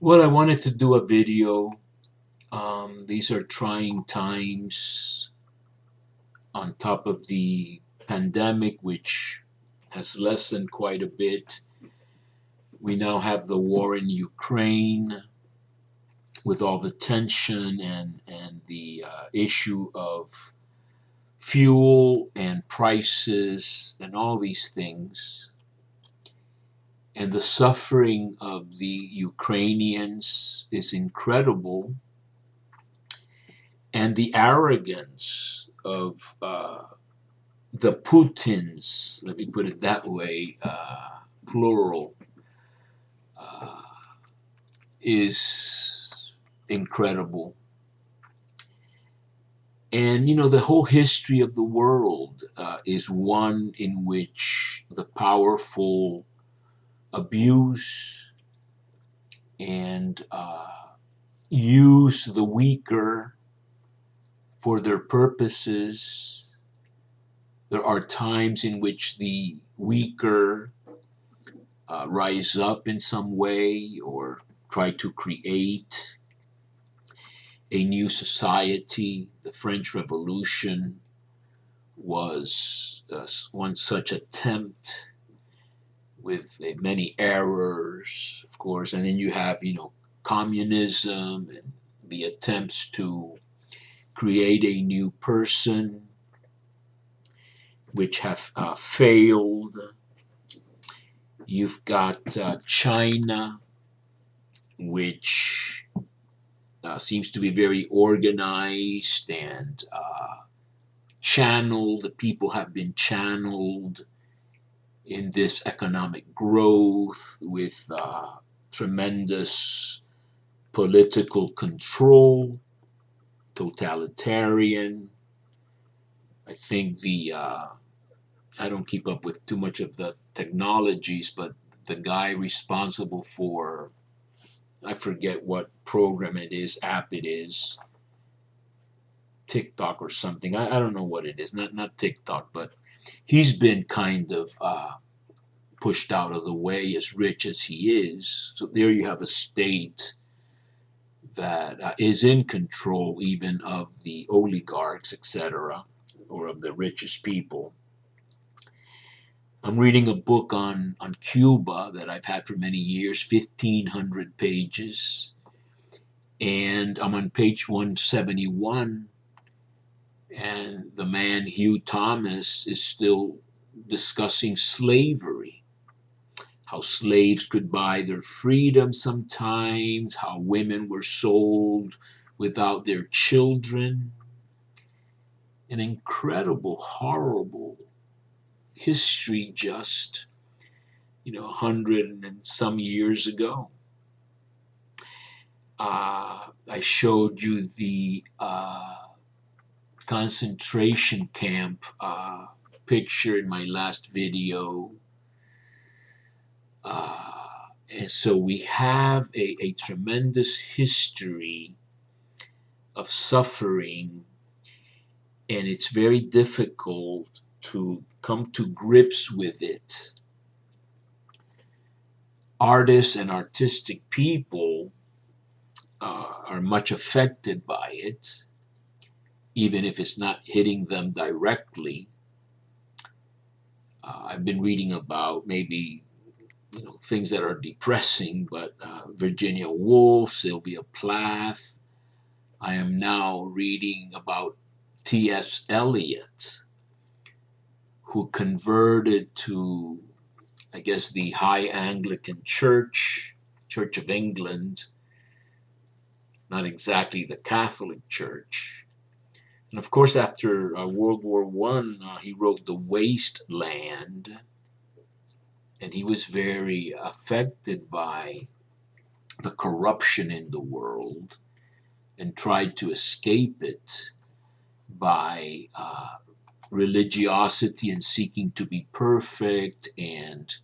Well, I wanted to do a video. These are trying times on top of the pandemic, which has lessened quite a bit. We now have the war in Ukraine with all the tension and the issue of fuel and prices and all these things. And the suffering of the Ukrainians is incredible, and the arrogance of the Putins, let me put it that way, plural, uh, is incredible. And you know, the whole history of the world is one in which the powerful abuse and use the weaker for their purposes. There are times in which the weaker rise up in some way or try to create a new society. The French Revolution was one such attempt with many errors, of course. And then you have, communism and the attempts to create a new person, which have failed. You've got China, which seems to be very organized and channeled. The people have been channeled in this economic growth with tremendous political control, totalitarian. I think I don't keep up with too much of the technologies, but the guy responsible for, I forget what program it is, app it is, TikTok or something. I don't know what it is, not TikTok, but he's been kind of pushed out of the way, as rich as he is. So there you have a state that is in control even of the oligarchs, etc., or of the richest people. I'm reading a book on Cuba that I've had for many years, 1,500 pages, and I'm on page 171, and the man Hugh Thomas is still discussing slavery, how slaves could buy their freedom sometimes, how women were sold without their children. An incredible, horrible history just, 100 and some years ago. I showed you the concentration camp picture in my last video. And so we have a tremendous history of suffering, and it's very difficult to come to grips with it. Artists and artistic people are much affected by it, even if it's not hitting them directly. I've been reading about maybe things that are depressing, but Virginia Woolf, Sylvia Plath. I am now reading about T.S. Eliot, who converted to, I guess, the High Anglican Church, Church of England, not exactly the Catholic Church. And of course, after World War One, he wrote *The Waste Land*, and he was very affected by the corruption in the world and tried to escape it by religiosity and seeking to be perfect. And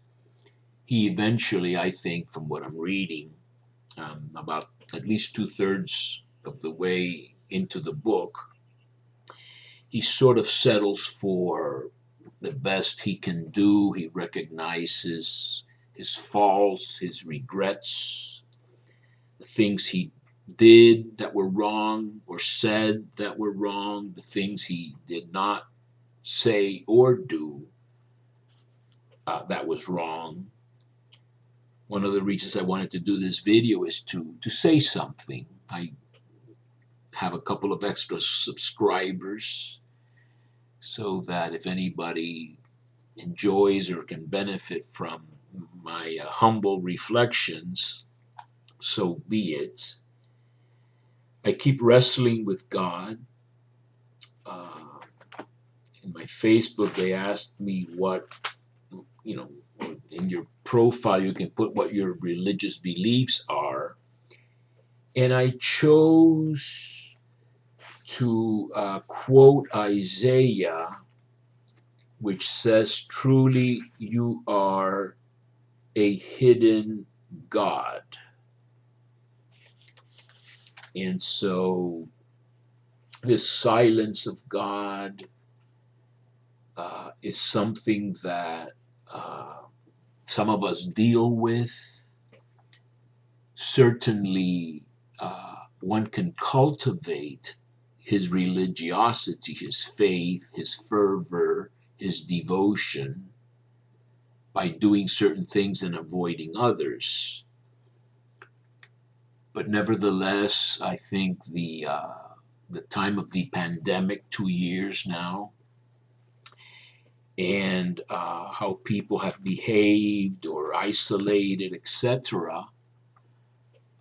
he eventually, I think, from what I'm reading, about at least 2/3 of the way into the book, he sort of settles for the best he can do. He recognizes his faults, his regrets, the things he did that were wrong or said that were wrong, the things he did not say or do that was wrong. One of the reasons I wanted to do this video is to say something. I have a couple of extra subscribers so that if anybody enjoys or can benefit from my humble reflections, so be it. I keep wrestling with God. Uh, in my Facebook, they asked me what, you know, in your profile, you can put what your religious beliefs are. And I chose to quote Isaiah, which says, "Truly you are a hidden God." And so, this silence of God is something that some of us deal with. Certainly, one can cultivate his religiosity, his faith, his fervor, his devotion by doing certain things and avoiding others. But nevertheless, I think the time of the pandemic, 2 years now, and how people have behaved or isolated, etc.,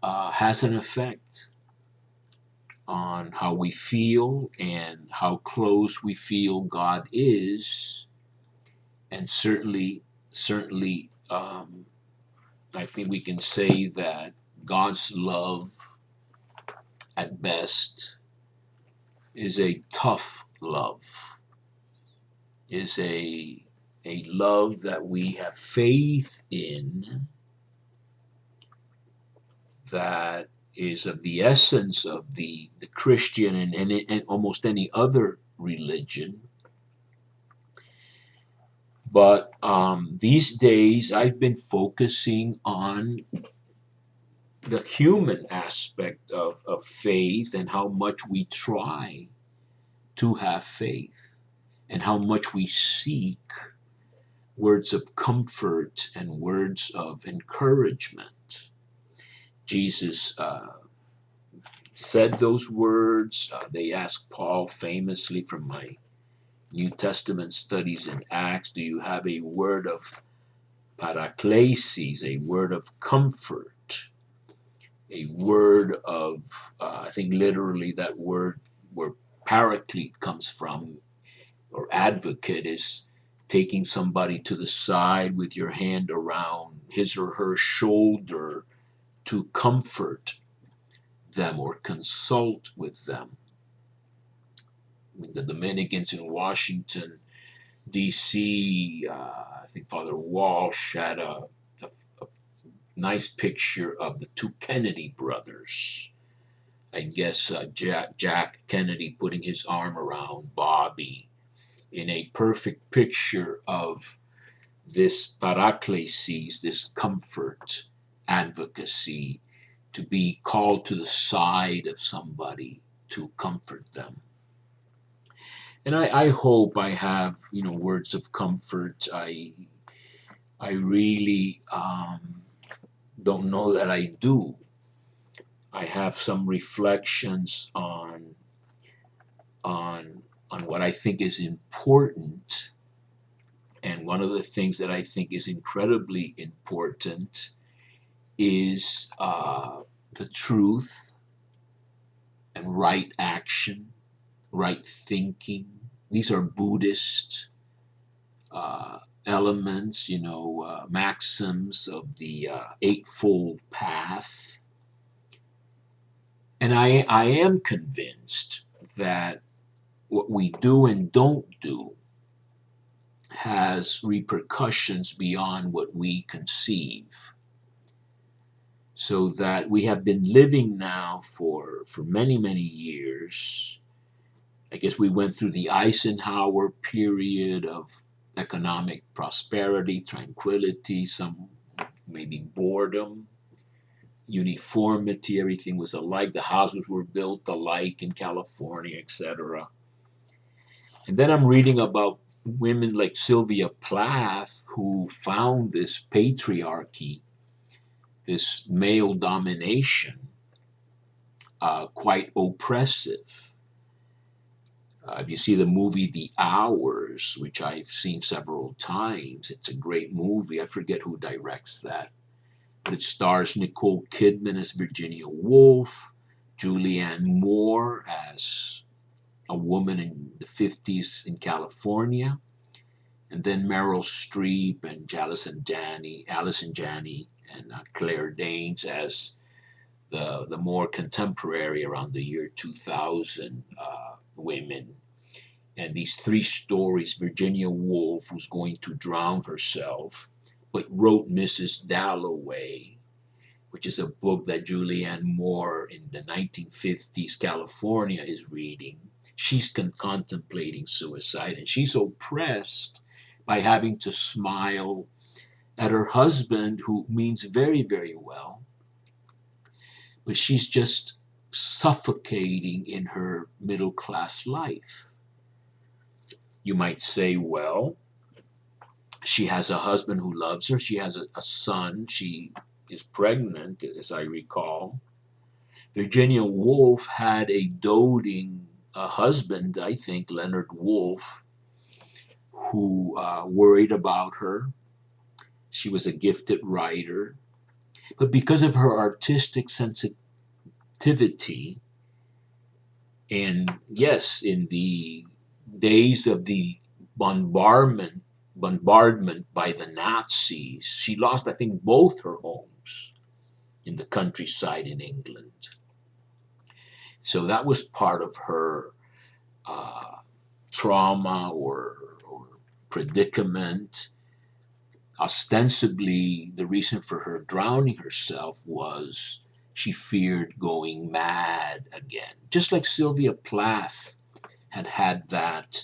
has an effect on how we feel and how close we feel God is, and certainly, I think we can say that God's love, at best, is a tough love, is a love that we have faith in, that is of the essence of the Christian and almost any other religion. But these days, I've been focusing on the human aspect of faith and how much we try to have faith and how much we seek words of comfort and words of encouragement. Jesus said those words. They asked Paul famously from my New Testament studies in Acts, do you have a word of paraklesis, a word of comfort, a word of, I think literally that word where paraclete comes from, or advocate, is taking somebody to the side with your hand around his or her shoulder to comfort them or consult with them. The Dominicans in Washington, D.C., I think Father Walsh had a nice picture of the two Kennedy brothers. I guess Jack Kennedy putting his arm around Bobby in a perfect picture of this paraklesis, this comfort, advocacy, to be called to the side of somebody to comfort them. And I hope I have, words of comfort. I really don't know that I do. I have some reflections on what I think is important. And one of the things that I think is incredibly important is the truth and right action, right thinking. These are Buddhist elements, maxims of the Eightfold Path. And I am convinced that what we do and don't do has repercussions beyond what we conceive. So that we have been living now for many, many years. I guess we went through the Eisenhower period of economic prosperity, tranquility, some maybe boredom. uniformity. Everything was alike. The houses were built alike in California, etc. And then I'm reading about women like Sylvia Plath who found this patriarchy, this male domination, quite oppressive. If you see the movie The Hours, which I've seen several times, it's a great movie. I forget who directs that. But it stars Nicole Kidman as Virginia Woolf, Julianne Moore as a woman in the 50s in California, and then Meryl Streep and Allison Janney, and Claire Danes as the more contemporary around the year 2000 women. And these three stories, Virginia Woolf, who's going to drown herself, but wrote Mrs. Dalloway, which is a book that Julianne Moore in the 1950s California is reading. She's contemplating suicide, and she's oppressed by having to smile at her husband, who means very, very well, but she's just suffocating in her middle class life. You might say, well, she has a husband who loves her, she has a son, she is pregnant, as I recall. Virginia Woolf had a doting husband, I think, Leonard Woolf, who worried about her. She was a gifted writer. But because of her artistic sensitivity, and yes, in the days of the bombardment by the Nazis, she lost, I think, both her homes in the countryside in England. So that was part of her uh, trauma or predicament. Ostensibly, the reason for her drowning herself was she feared going mad again. Just like Sylvia Plath had that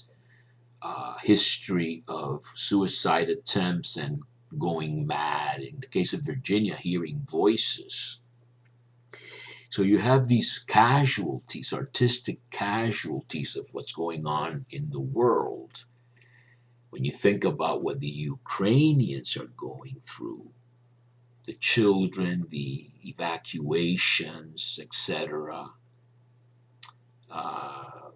history of suicide attempts and going mad. In the case of Virginia, hearing voices. So you have these casualties, artistic casualties of what's going on in the world. When you think about what the Ukrainians are going through, the children, the evacuations, etc. Uh,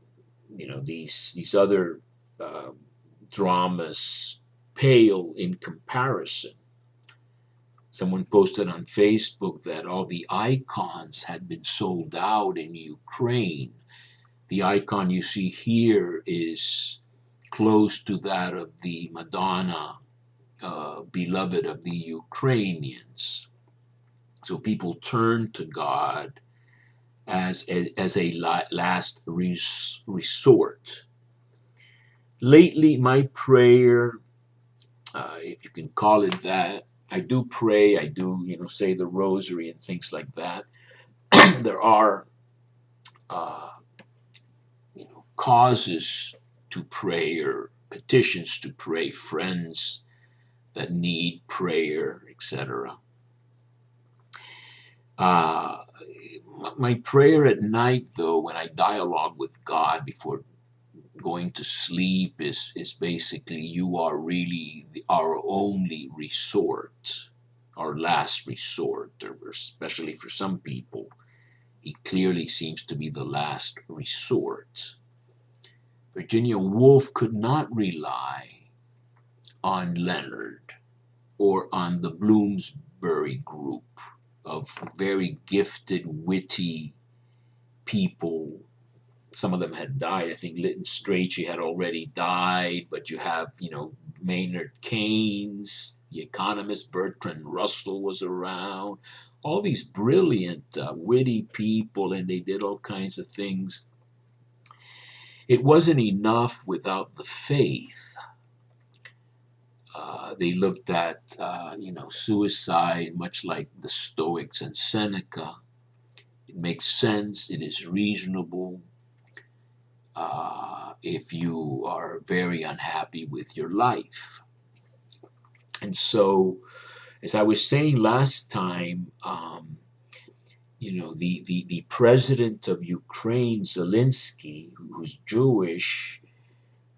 these other uh, dramas pale in comparison. Someone posted on Facebook that all the icons had been sold out in Ukraine. The icon you see here is close to that of the Madonna, beloved of the Ukrainians. So people turn to God as a last resort. Lately, my prayer, if you can call it that, I do pray, I do, say the rosary and things like that. There are, uh, causes to pray or petitions to pray, friends that need prayer, etc. Uh, my prayer at night, though, when I dialogue with God before going to sleep, is basically, you are really our only resort, our last resort, or especially for some people, he clearly seems to be the last resort. Virginia Woolf could not rely on Leonard or on the Bloomsbury group of very gifted, witty people. Some of them had died. I think Lytton Strachey had already died, but you have, Maynard Keynes, the economist Bertrand Russell was around. All these brilliant, witty people, and they did all kinds of things. It wasn't enough without the faith. They looked at, suicide much like the Stoics and Seneca. It makes sense. It is reasonable. If you are very unhappy with your life. And so, as I was saying last time, the president of Ukraine, Zelensky, who's Jewish,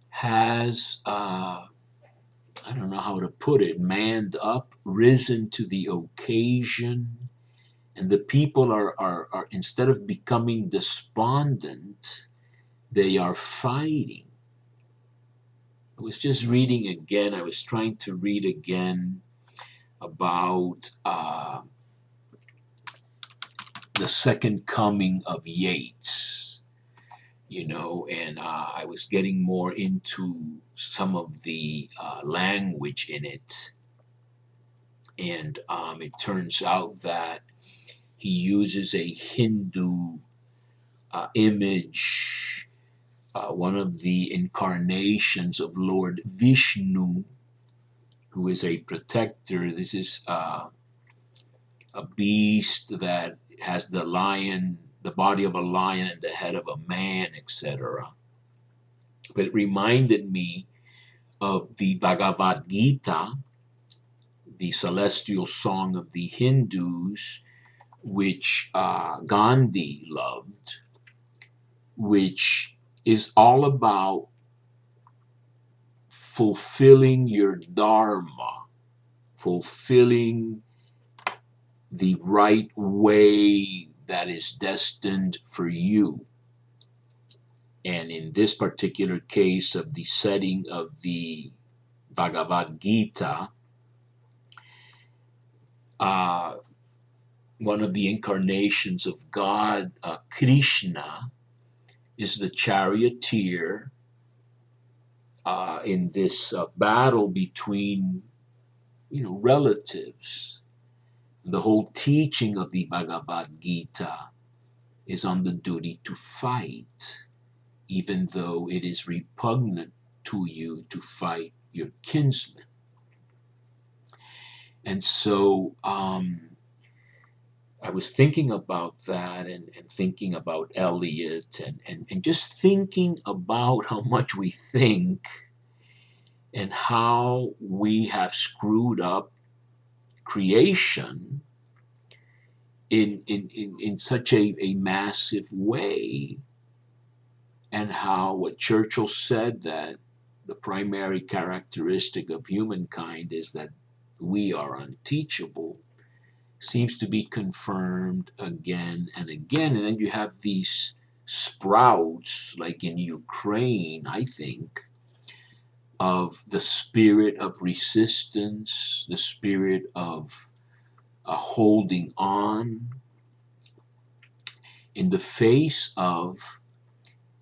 has, I don't know how to put it, manned up, risen to the occasion. And the people are instead of becoming despondent, they are fighting. I was just reading again, I was trying to read again about the second coming of Yeats, and I was getting more into some of the language in it. And it turns out that he uses a Hindu image, one of the incarnations of Lord Vishnu, who is a protector. This is a beast that has the body of a lion and the head of a man, etc. But it reminded me of the Bhagavad Gita, the celestial song of the Hindus, which Gandhi loved, which is all about fulfilling your dharma, fulfilling the right way that is destined for you. And in this particular case of the setting of the Bhagavad Gita, uh, one of the incarnations of God, Krishna, is the charioteer in this battle between, relatives. The whole teaching of the Bhagavad Gita is on the duty to fight, even though it is repugnant to you to fight your kinsmen. And so I was thinking about that and thinking about Eliot and just thinking about how much we think and how we have screwed up creation in such a massive way, and how what Churchill said, that the primary characteristic of humankind is that we are unteachable, seems to be confirmed again and again. And then you have these sprouts, like in Ukraine, I think, of the spirit of resistance, the spirit of holding on in the face of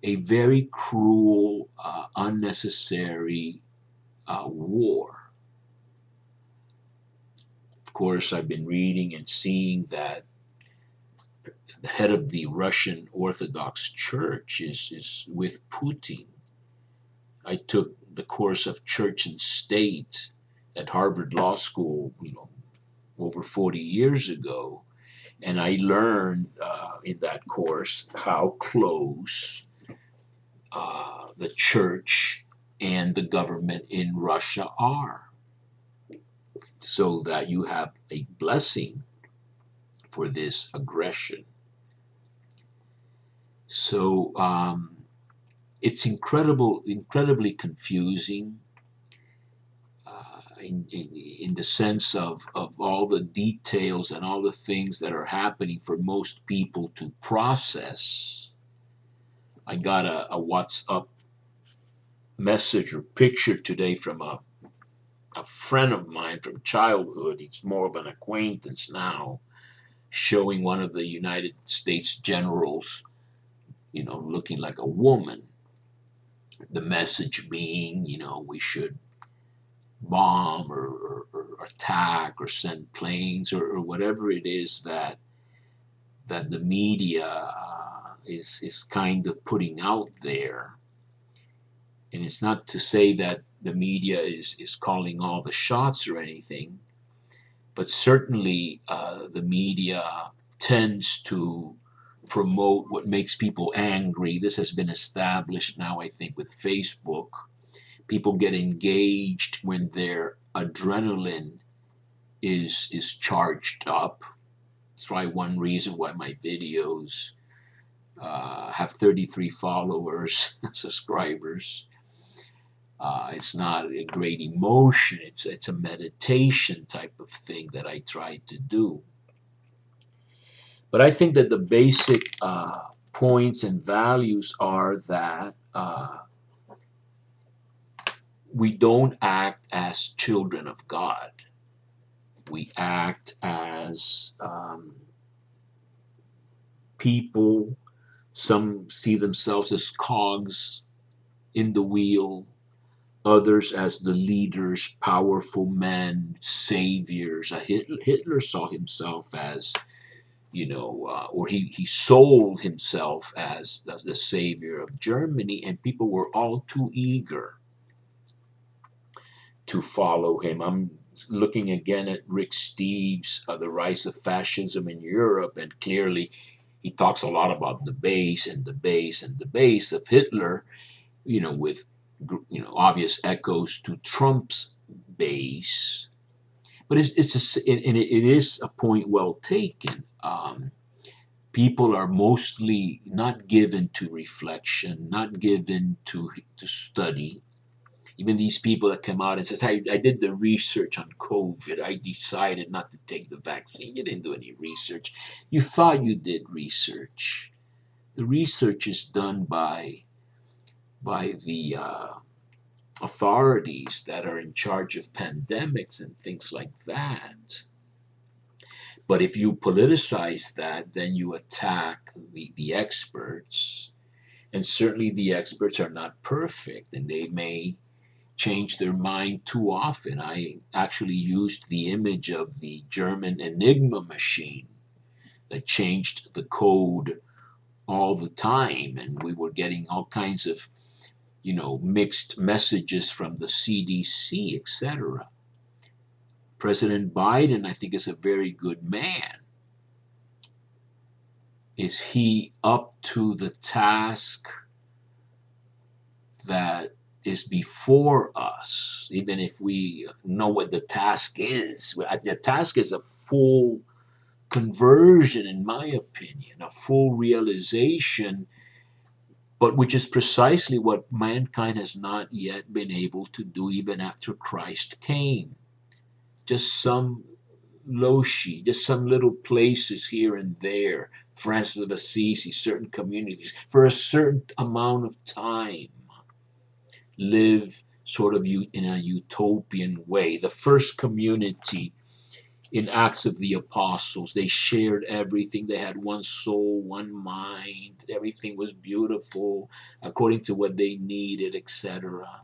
a very cruel, unnecessary war. Of course, I've been reading and seeing that the head of the Russian Orthodox Church is with Putin. I took the course of Church and State at Harvard Law School, over 40 years ago, and I learned in that course how close the church and the government in Russia are, so that you have a blessing for this aggression. So it's incredibly confusing in the sense of all the details and all the things that are happening for most people to process. I got a WhatsApp message or picture today from a friend of mine from childhood. He's more of an acquaintance now, showing one of the United States generals, looking like a woman. The message being, we should bomb or attack or send planes or whatever it is that the media is kind of putting out there. And it's not to say that the media is calling all the shots or anything, but certainly the media tends to promote what makes people angry. This has been established now, I think, with Facebook. People get engaged when their adrenaline is charged up, It's probably one reason why my videos have 33 followers, subscribers. It's not a great emotion. It's a meditation type of thing that I try to do. But I think that the basic points and values are that we don't act as children of God. We act as people. Some see themselves as cogs in the wheel, others as the leaders, powerful men, saviors. Hitler saw himself as, or he sold himself as the savior of Germany, and people were all too eager to follow him. I'm looking again at Rick Steves, The Rise of Fascism in Europe, and clearly he talks a lot about the base and the base and the base of Hitler, with obvious echoes to Trump's base. But it is a point well taken. People are mostly not given to reflection, not given to study. Even these people that come out and says, "Hey, I did the research on COVID. I decided not to take the vaccine." You didn't do any research. You thought you did research. The research is done by the authorities that are in charge of pandemics and things like that. But if you politicize that, then you attack the experts. And certainly the experts are not perfect, and they may change their mind too often. I actually used the image of the German Enigma machine that changed the code all the time, and we were getting all kinds of mixed messages from the CDC, etc. President Biden, I think, is a very good man. Is he up to the task that is before us, even if we know what the task is? The task is a full conversion, in my opinion, a full realization, but which is precisely what mankind has not yet been able to do even after Christ came. Just some loshi, just some little places here and there, Francis of Assisi, certain communities, for a certain amount of time, live sort of in a utopian way. The first community in Acts of the Apostles, they shared everything. They had one soul, one mind. Everything was beautiful according to what they needed, etc.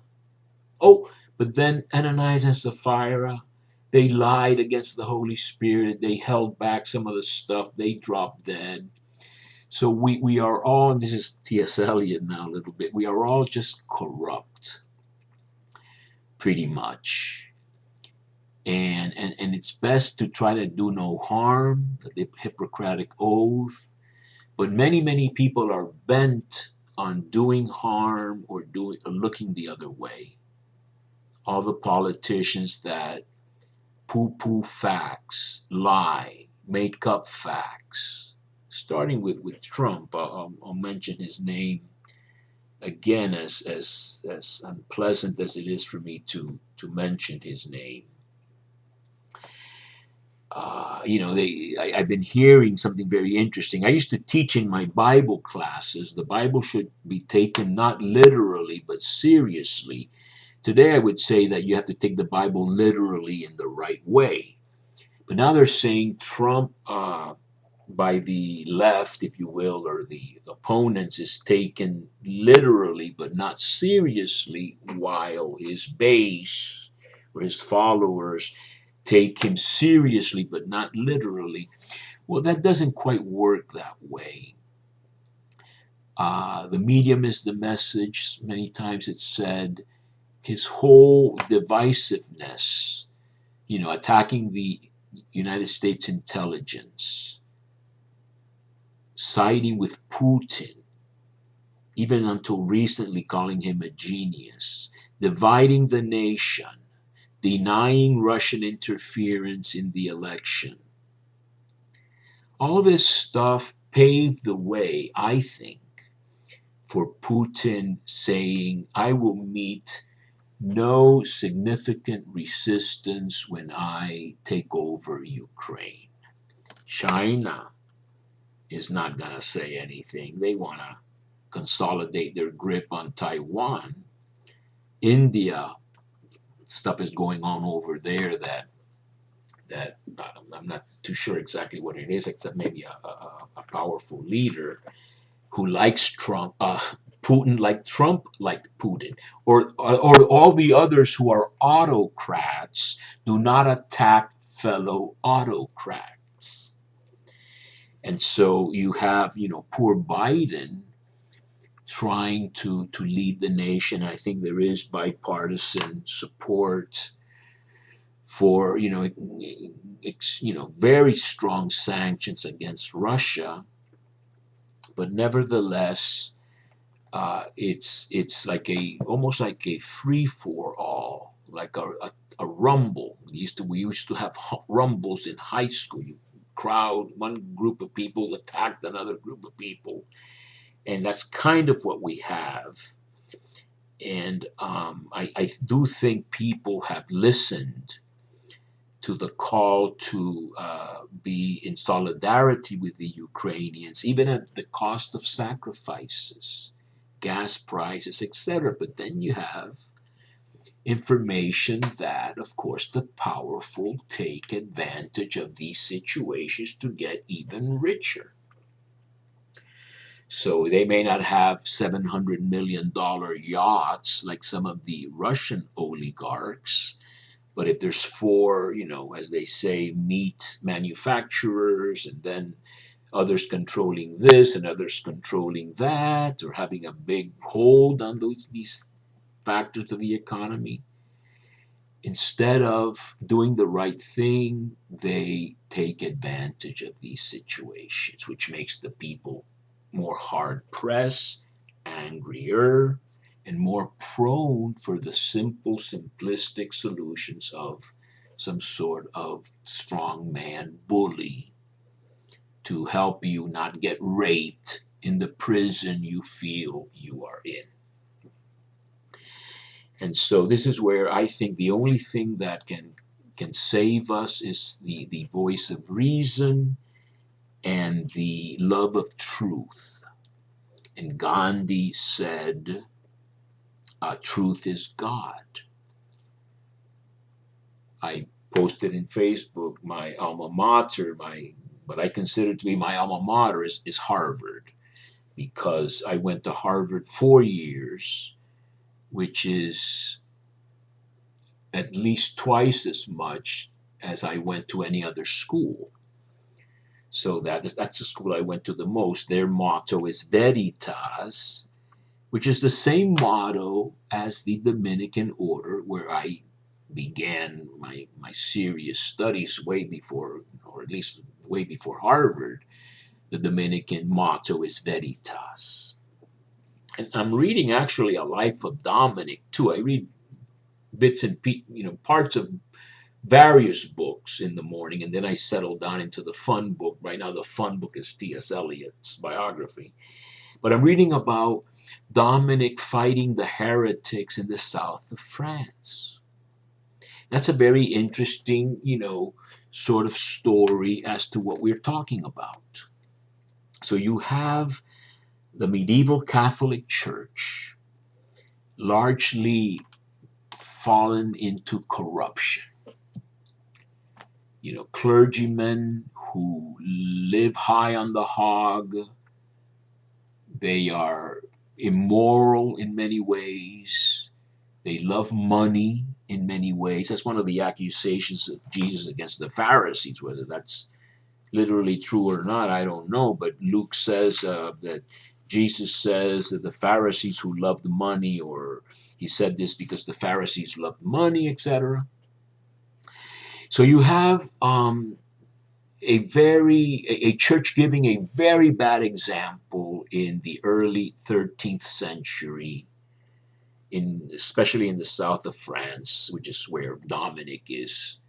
Oh, but then Ananias and Sapphira, they lied against the Holy Spirit. They held back some of the stuff. They dropped dead. So we are all, and this is T.S. Eliot now a little bit, we are all just corrupt, pretty much. And it's best to try to do no harm, the Hippocratic Oath. But many people are bent on doing harm or looking the other way. All the politicians that poo-poo facts, lie, make up facts. Starting with Trump, I'll mention his name again, as unpleasant as it is for me to mention his name. I've been hearing something very interesting. I used to teach in my Bible classes. The Bible should be taken not literally, but seriously. Today, I would say that you have to take the Bible literally in the right way. But now they're saying Trump, by the left, if you will, or the opponents, is taken literally, but not seriously, while his base or his followers take him seriously, but not literally. Well, that doesn't quite work that way. The medium is the message. Many times it's said. His whole divisiveness, attacking the United States intelligence, siding with Putin, even until recently calling him a genius, dividing the nation, denying Russian interference in the election. All this stuff paved the way, I think, for Putin saying, I will meet no significant resistance when I take over Ukraine. China is not going to say anything. They want to consolidate their grip on Taiwan. India, stuff is going on over there that I'm not too sure exactly what it is, except maybe a powerful leader who likes Trump, Putin like Trump liked Putin, or all the others who are autocrats do not attack fellow autocrats. And so you have, poor Biden trying to lead the nation. I think there is bipartisan support for, very strong sanctions against Russia, but nevertheless, it's like almost like a free for all, like a rumble. We used to have rumbles in high school. You crowd one group of people attacked another group of people, and that's kind of what we have. And I do think people have listened to the call to be in solidarity with the Ukrainians, even at the cost of sacrifices, gas prices, etc. But then you have information that, of course, the powerful take advantage of these situations to get even richer. So they may not have $700 million yachts like some of the Russian oligarchs, but if there's four, as they say, meat manufacturers, and then others controlling this and others controlling that, or having a big hold on these factors of the economy, instead of doing the right thing, they take advantage of these situations, which makes the people more hard pressed, angrier, and more prone for the simple, simplistic solutions of some sort of strongman bully to help you not get raped in the prison you feel you are in. And so this is where I think the only thing that can save us is the voice of reason and the love of truth. And Gandhi said, truth is God. I posted in Facebook my alma mater, what I consider to be my alma mater is Harvard, because I went to Harvard 4 years, which is at least twice as much as I went to any other school. So that's the school I went to the most. Their motto is Veritas, which is the same motto as the Dominican order, where I began my serious studies way before, or at least way before Harvard. The Dominican motto is Veritas. And I'm reading actually a life of Dominic too. I read bits and parts of various books in the morning, and then I settle down into the fun book. Right now, the fun book is T.S. Eliot's biography. But I'm reading about Dominic fighting the heretics in the south of France. That's a very interesting, sort of story as to what we're talking about. So you have the medieval Catholic Church largely fallen into corruption. Clergymen who live high on the hog, they are immoral in many ways. They love money in many ways. That's one of the accusations of Jesus against the Pharisees. Whether that's literally true or not, I don't know. But Luke says that Jesus says that the Pharisees who loved money, or he said this because the Pharisees loved money, etc. So you have a church giving a very bad example in the early 13th century, especially in the south of France, which is where Dominic is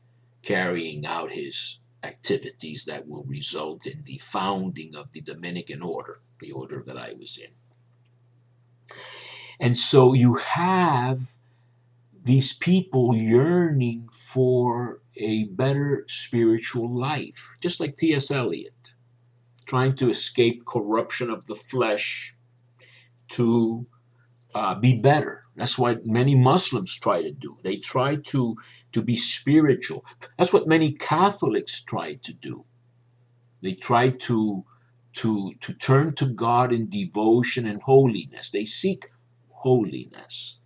carrying out his activities that will result in the founding of the Dominican order, the order that I was in. And so you have these people yearning for a better spiritual life, just like T.S. Eliot, trying to escape corruption of the flesh to be better. That's what many Muslims try to do. They try to be spiritual. That's what many Catholics try to do. They try to turn to God in devotion and holiness. They seek holiness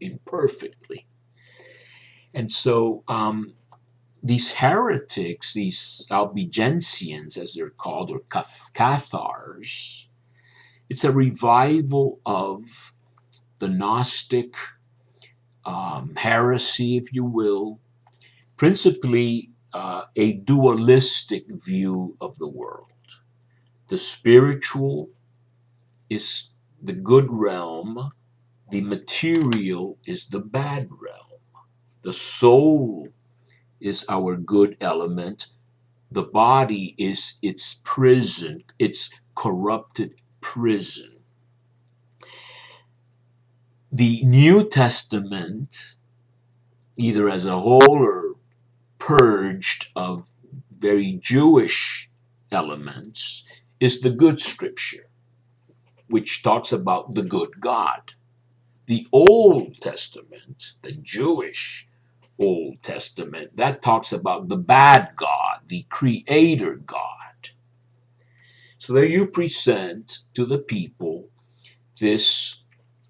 imperfectly. And so these heretics, these Albigensians, as they're called, or Cathars, it's a revival of the Gnostic heresy, if you will, principally a dualistic view of the world. The spiritual is the good realm, the material is the bad realm. The soul is our good element, the body is its prison, its corrupted prison. The New Testament, either as a whole or purged of very Jewish elements, is the good scripture, which talks about the good God. The Old Testament, the Jewish Old Testament, that talks about the bad God, the creator God. So there you present to the people this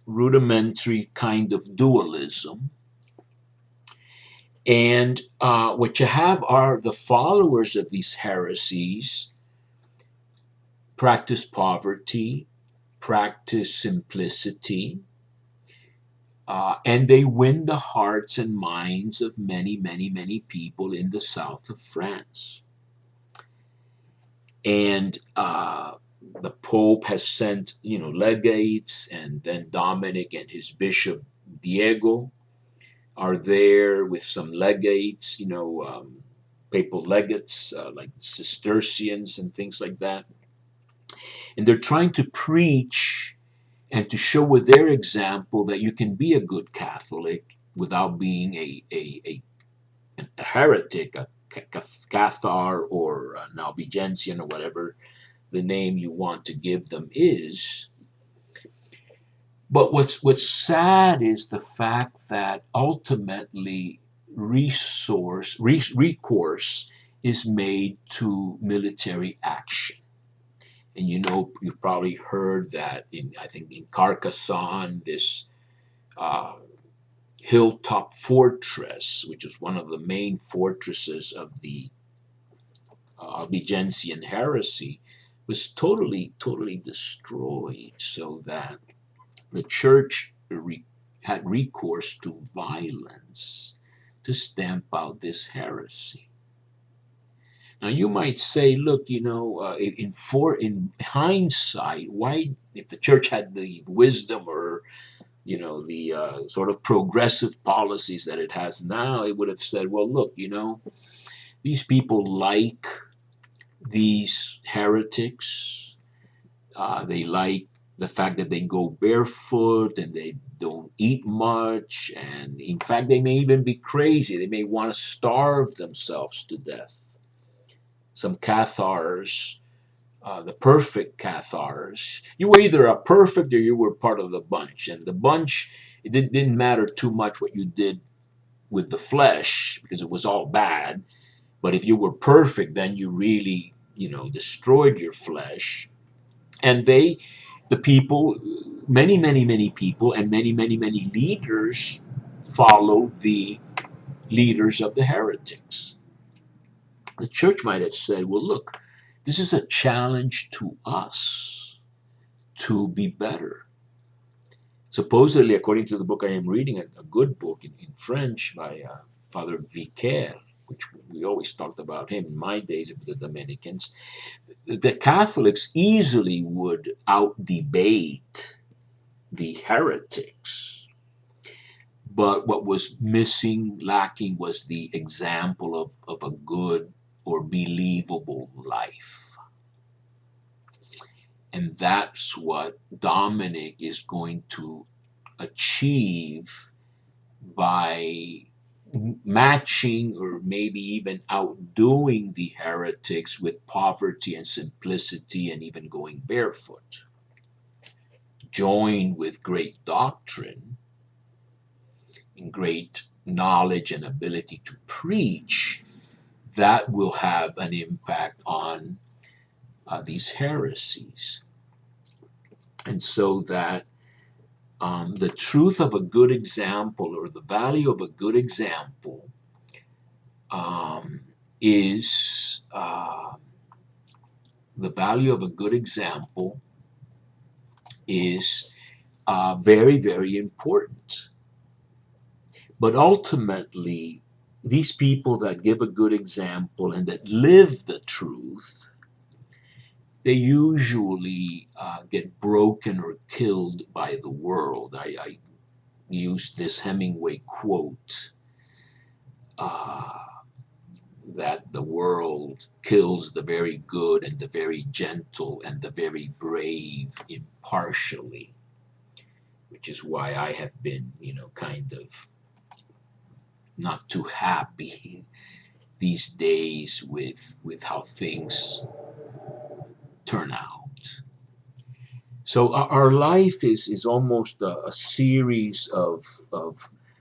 rudimentary kind of dualism. And what you have are the followers of these heresies practice poverty, practice simplicity, and they win the hearts and minds of many, many, many people in the south of France. And the Pope has sent, legates, and then Dominic and his bishop Diego are there with some legates, papal legates like Cistercians and things like that. And they're trying to preach and to show with their example that you can be a good Catholic without being a heretic, a Cathar or an Albigensian or whatever the name you want to give them is. But what's sad is the fact that ultimately recourse is made to military action. And you've probably heard that I think in Carcassonne, this hilltop fortress, which was one of the main fortresses of the Albigensian heresy, was totally destroyed, so that the church had recourse to violence to stamp out this heresy. Now you might say, look, in hindsight, why, if the church had the wisdom or the sort of progressive policies that it has now, it would have said, well, look, these people like these heretics. They like the fact that they go barefoot and they don't eat much. And in fact, they may even be crazy. They may want to starve themselves to death. Some Cathars, the perfect Cathars, you were either a perfect or you were part of the bunch. And the bunch, it didn't matter too much what you did with the flesh because it was all bad. But if you were perfect, then you really, destroyed your flesh. And the people, many people, and many leaders followed the leaders of the heretics. The church might have said, well, look, this is a challenge to us to be better. Supposedly, according to the book I am reading, a good book in French by Father Vicaire, which we always talked about him in my days with the Dominicans, the Catholics easily would out-debate the heretics. But what was missing, lacking, was the example of a good or believable life. And that's what Dominic is going to achieve by matching or maybe even outdoing the heretics with poverty and simplicity and even going barefoot. Joined with great doctrine and great knowledge and ability to preach, that will have an impact on these heresies. And so that the truth of a good example or the value of a good example um, is the value of a good example is very, very important. But ultimately, these people that give a good example and that live the truth, they usually get broken or killed by the world. I used this Hemingway quote uh, that the world kills the very good and the very gentle and the very brave impartially, which is why I have been, kind of not too happy these days with how things turn out. So our life is almost a series of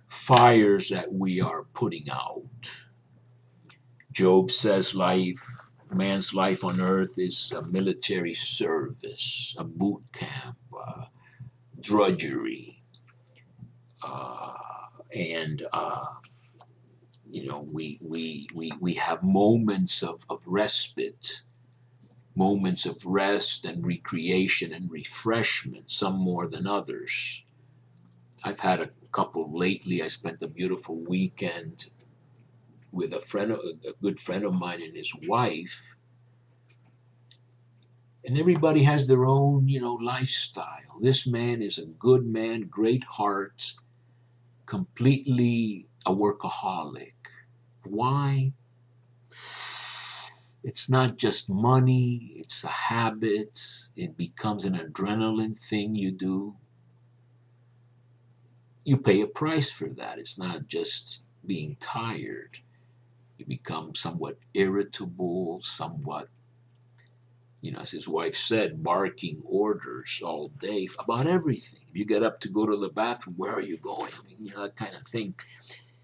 fires that we are putting out. Job says man's life on earth is a military service, a boot camp, drudgery, uh, and we have moments of respite, moments of rest and recreation and refreshment, some more than others. I've had a couple lately. I spent a beautiful weekend with a good friend of mine and his wife, and everybody has their own, lifestyle. This man is a good man, great heart, completely a workaholic. Why? It's not just money, it's a habit. It becomes an adrenaline thing you do. You pay a price for that. It's not just being tired. You become somewhat irritable, somewhat, as his wife said, barking orders all day about everything. If you get up to go to the bathroom, where are you going? I mean, that kind of thing.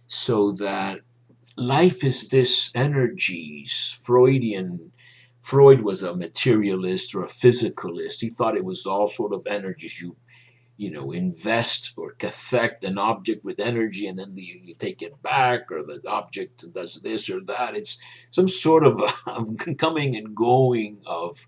So that life is this energies. Freud was a materialist or a physicalist. He thought it was all sort of energies. You invest or cathect an object with energy, and then you take it back, or the object does this or that. It's some sort of coming and going of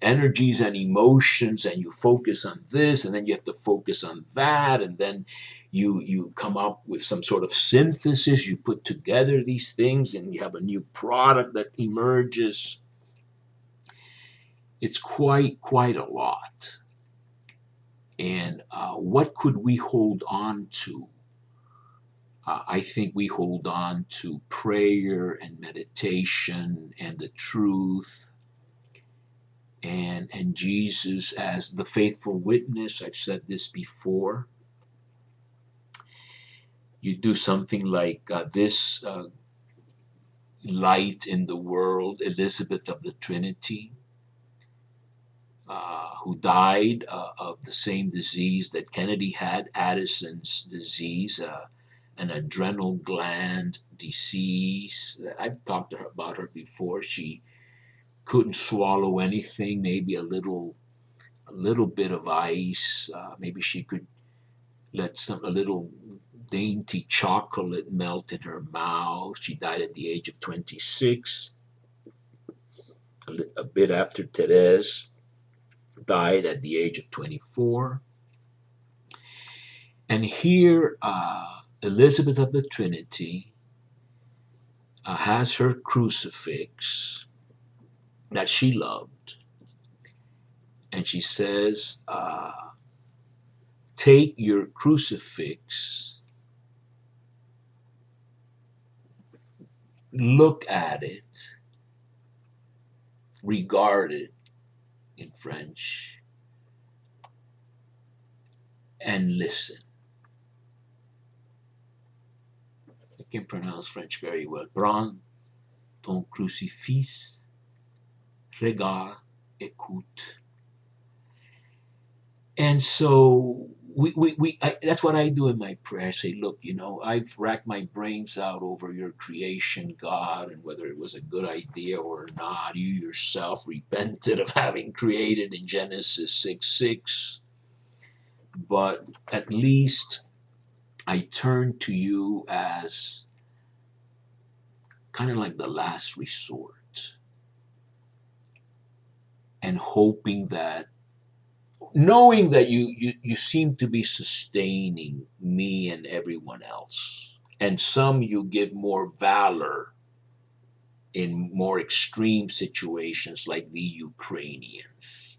energies and emotions, and you focus on this, and then you have to focus on that, and then you come up with some sort of synthesis. You put together these things, and you have a new product that emerges. It's quite a lot. And what could we hold on to? I think we hold on to prayer and meditation and the truth and Jesus as the faithful witness. I've said this before. You do something like this light in the world, Elizabeth of the Trinity, who died of the same disease that Kennedy had, Addison's disease, an adrenal gland disease. I've talked to her about her before. She couldn't swallow anything, maybe a little bit of ice. Maybe she could let a little dainty chocolate melt in her mouth. She died at the age of 26, a bit after Therese died at the age of 24. And here, Elizabeth of the Trinity has her crucifix that she loved. And she says, take your crucifix look at it, regard it in French, and listen. I can pronounce French very well. Prends ton crucifix, regarde, écoute. And so that's what I do in my prayer. I say, look, I've racked my brains out over your creation, God, and whether it was a good idea or not. You yourself repented of having created in Genesis 6:6. But at least I turn to you as kind of like the last resort, and hoping that, knowing that you seem to be sustaining me and everyone else, and some you give more valor in more extreme situations like the Ukrainians.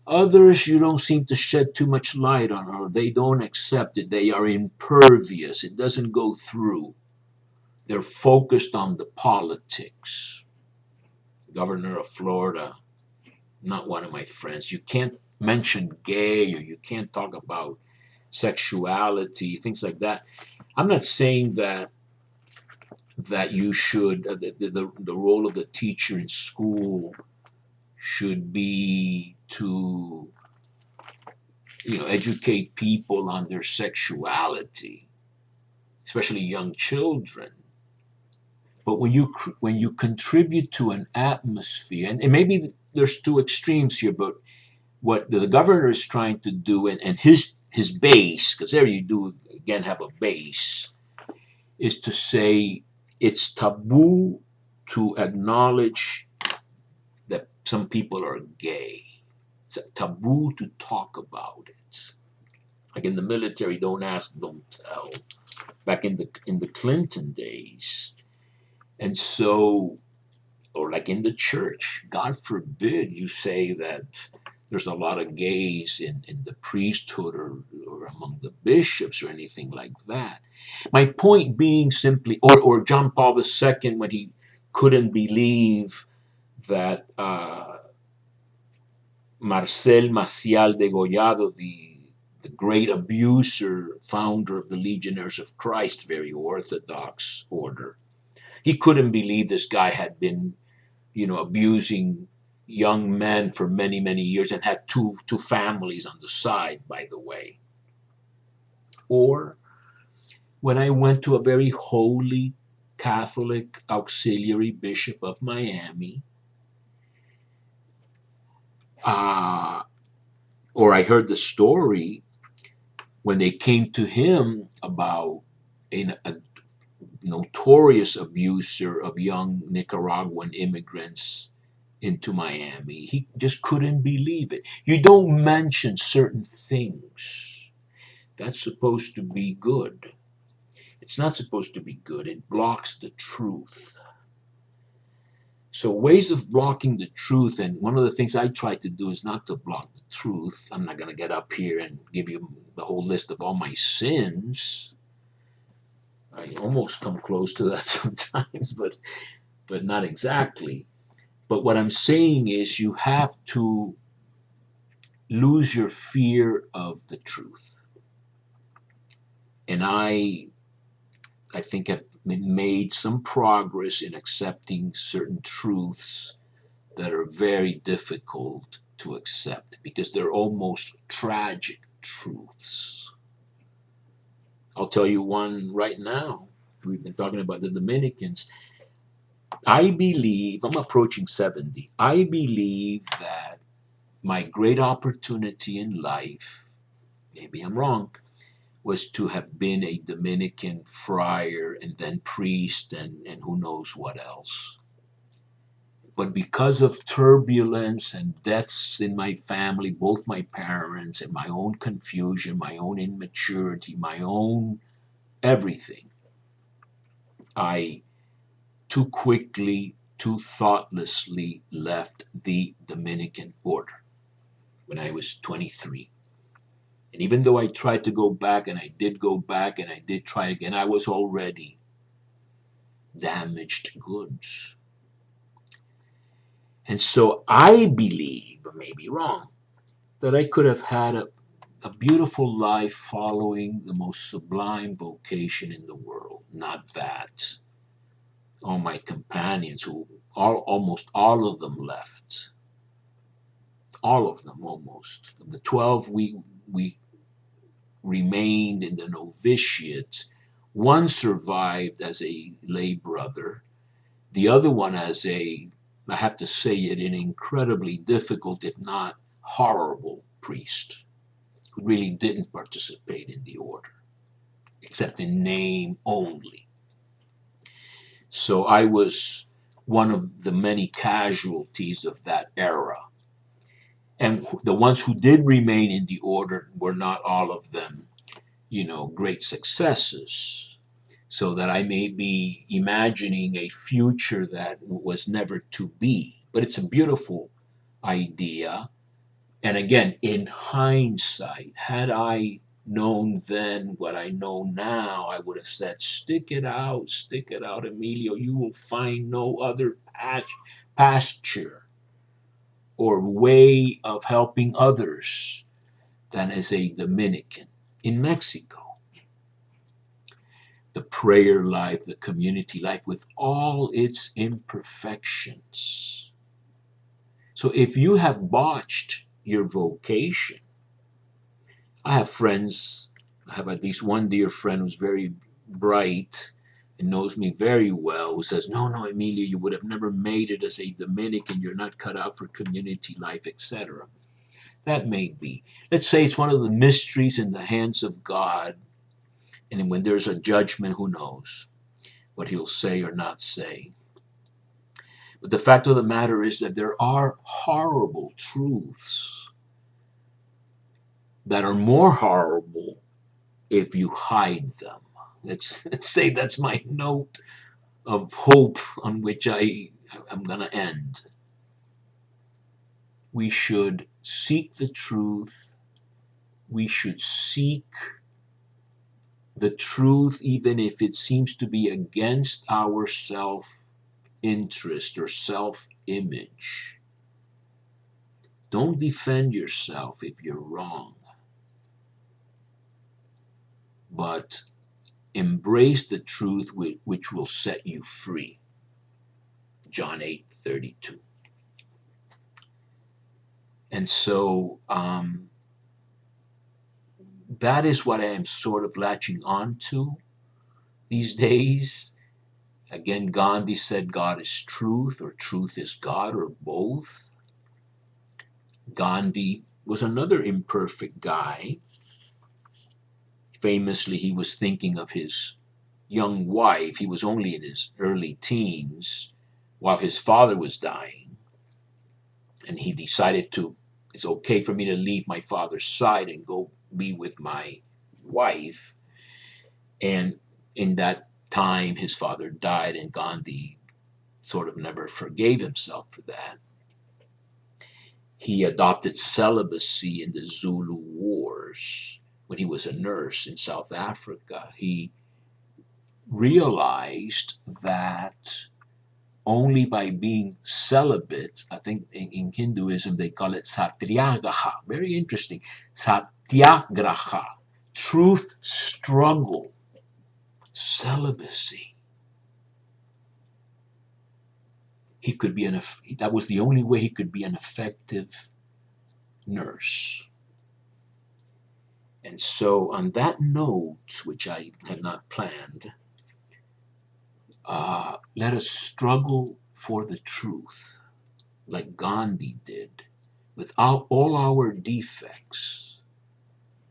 Others you don't seem to shed too much light on, or they don't accept it. They are impervious. It doesn't go through. They're focused on the politics. Governor of Florida, not one of my friends. You can't mention gay, or you can't talk about sexuality, things like that. I'm not saying that you should the role of the teacher in school should be to educate people on their sexuality, especially young children. But when you contribute to an atmosphere, and maybe there's two extremes here, but what the governor is trying to do, and his base, because there you do again have a base, is to say it's taboo to acknowledge that some people are gay. It's a taboo to talk about it. Like in the military, don't ask, don't tell. Back in the Clinton days, and so, or like in the church, God forbid you say that there's a lot of gays in the priesthood, or among the bishops or anything like that. My point being simply, or John Paul II, when he couldn't believe that Marcel Maciel Degollado, the great abuser, founder of the Legionnaires of Christ, very orthodox order, he couldn't believe this guy had been, abusing young men for many, many years, and had two families on the side, by the way. Or when I went to a very holy Catholic auxiliary bishop of Miami, uh, or I heard the story when they came to him about a notorious abuser of young Nicaraguan immigrants into Miami. He just couldn't believe it. You don't mention certain things. That's supposed to be good. It's not supposed to be good. It blocks the truth. So ways of blocking the truth, and one of the things I try to do is not to block the truth. I'm not going to get up here and give you the whole list of all my sins. I almost come close to that sometimes, but not exactly. But what I'm saying is you have to lose your fear of the truth. And I think I've made some progress in accepting certain truths that are very difficult to accept because they're almost tragic truths. I'll tell you one right now. We've been talking about the Dominicans. I believe, I'm approaching 70, I believe that my great opportunity in life, maybe I'm wrong, was to have been a Dominican friar and then priest and who knows what else. But because of turbulence and deaths in my family, both my parents, and my own confusion, my own immaturity, my own everything, I too quickly, too thoughtlessly left the Dominican order when I was 23. And even though I tried to go back, and I did go back, and I did try again, I was already damaged goods. And so I believe, but maybe wrong, that I could have had a beautiful life following the most sublime vocation in the world. Not that. All my companions, who almost all of them left. All of them almost. Of the 12 we remained in the novitiate. One survived as a lay brother. The other one as a, I have to say it, an incredibly difficult, if not horrible, priest who really didn't participate in the order, except in name only. So I was one of the many casualties of that era. And the ones who did remain in the order were not all of them, great successes. So that I may be imagining a future that was never to be. But it's a beautiful idea. And again, in hindsight, had I known then what I know now, I would have said, stick it out, Emilio. You will find no other pasture or way of helping others than as a Dominican in Mexico. The prayer life, the community life, with all its imperfections. So if you have botched your vocation, I have friends, I have at least one dear friend who's very bright and knows me very well, who says, no, Emilio, you would have never made it as a Dominican. You're not cut out for community life, etc. That may be. Let's say it's one of the mysteries in the hands of God. And when there's a judgment, who knows what he'll say or not say. But the fact of the matter is that there are horrible truths that are more horrible if you hide them. Let's say that's my note of hope on which I'm going to end. We should seek the truth. We should seek the truth even if it seems to be against our self-interest or self-image. Don't defend yourself if you're wrong, but embrace the truth which will set you free. John 8:32. And so that is what I am sort of latching on to these days. Again, Gandhi said God is truth, or truth is God, or both. Gandhi was another imperfect guy. Famously, he was thinking of his young wife. He was only in his early teens while his father was dying. And he decided it's okay for me to leave my father's side and go be with my wife. And in that time, his father died, and Gandhi sort of never forgave himself for that. He adopted celibacy in the Zulu Wars when he was a nurse in South Africa. He realized that only by being celibate, I think in Hinduism they call it satyagraha. Very interesting. Satyagraha. Truth struggle. Celibacy. That was the only way he could be an effective nurse. And so on that note, which I had not planned, let us struggle for the truth like Gandhi did, without all our defects.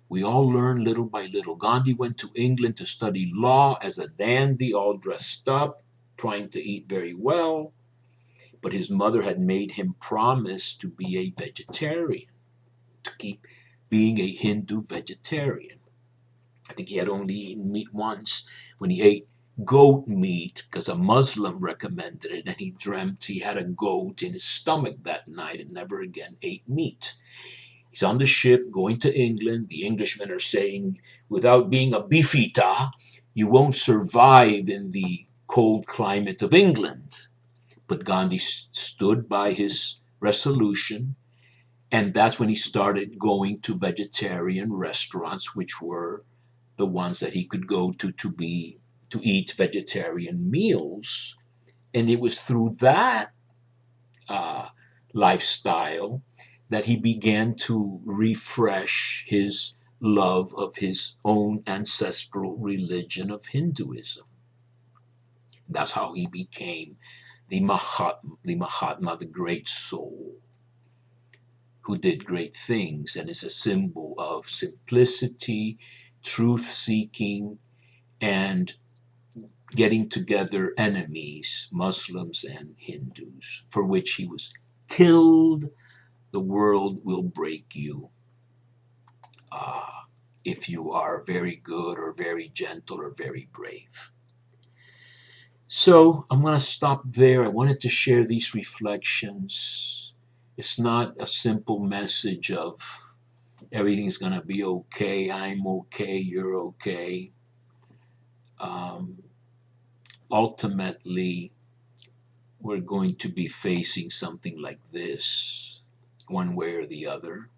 We all learn little by little. Gandhi went to England to study law as a dandy, all dressed up, trying to eat very well. But his mother had made him promise to be a vegetarian, to keep being a Hindu vegetarian. I think he had only eaten meat once when he ate goat meat because a Muslim recommended it, and he dreamt he had a goat in his stomach that night and never again ate meat. He's on the ship going to England. The Englishmen are saying, without being a beef eater, you won't survive in the cold climate of England. But Gandhi stood by his resolution, and that's when he started going to vegetarian restaurants, which were the ones that he could go to eat vegetarian meals. And it was through that uh, lifestyle that he began to refresh his love of his own ancestral religion of Hinduism. That's how he became the Mahatma, the great soul, who did great things and is a symbol of simplicity, truth seeking, and getting together enemies, Muslims and Hindus, for which he was killed. The world will break you uh, if you are very good or very gentle or very brave. So I'm going to stop there. I wanted to share these reflections. It's not a simple message of everything's going to be okay, I'm okay, you're okay. Um, Ultimately, we're going to be facing something like this, one way or the other.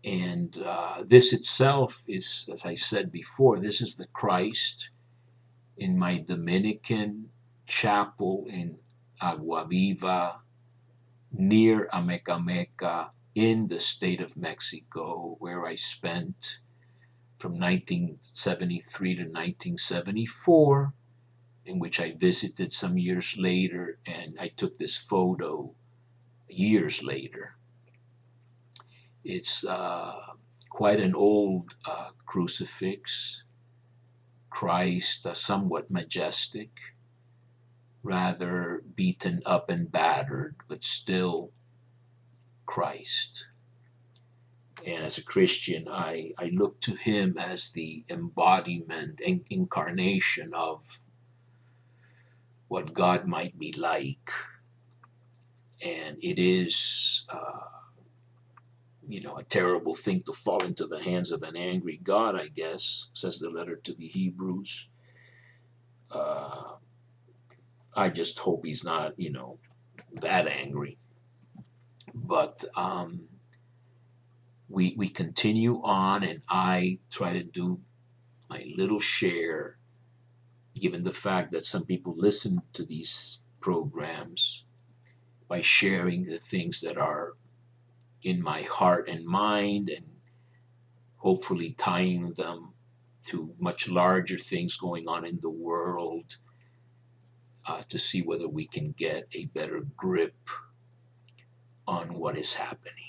And this itself is, as I said before, this is the Christ in my Dominican chapel in Agua Viva, near Amecameca, in the state of Mexico, where I spent from 1973 to 1974, in which I visited some years later, and I took this photo years later. It's quite an old crucifix, Christ, somewhat majestic, rather beaten up and battered, but still Christ. And as a Christian, I look to him as the embodiment and incarnation of what God might be like. And it is, a terrible thing to fall into the hands of an angry God, I guess, says the letter to the Hebrews. Uh, I just hope he's not, that angry. But we continue on, and I try to do my little share, given the fact that some people listen to these programs, by sharing the things that are in my heart and mind, and hopefully tying them to much larger things going on in the world, to see whether we can get a better grip on what is happening.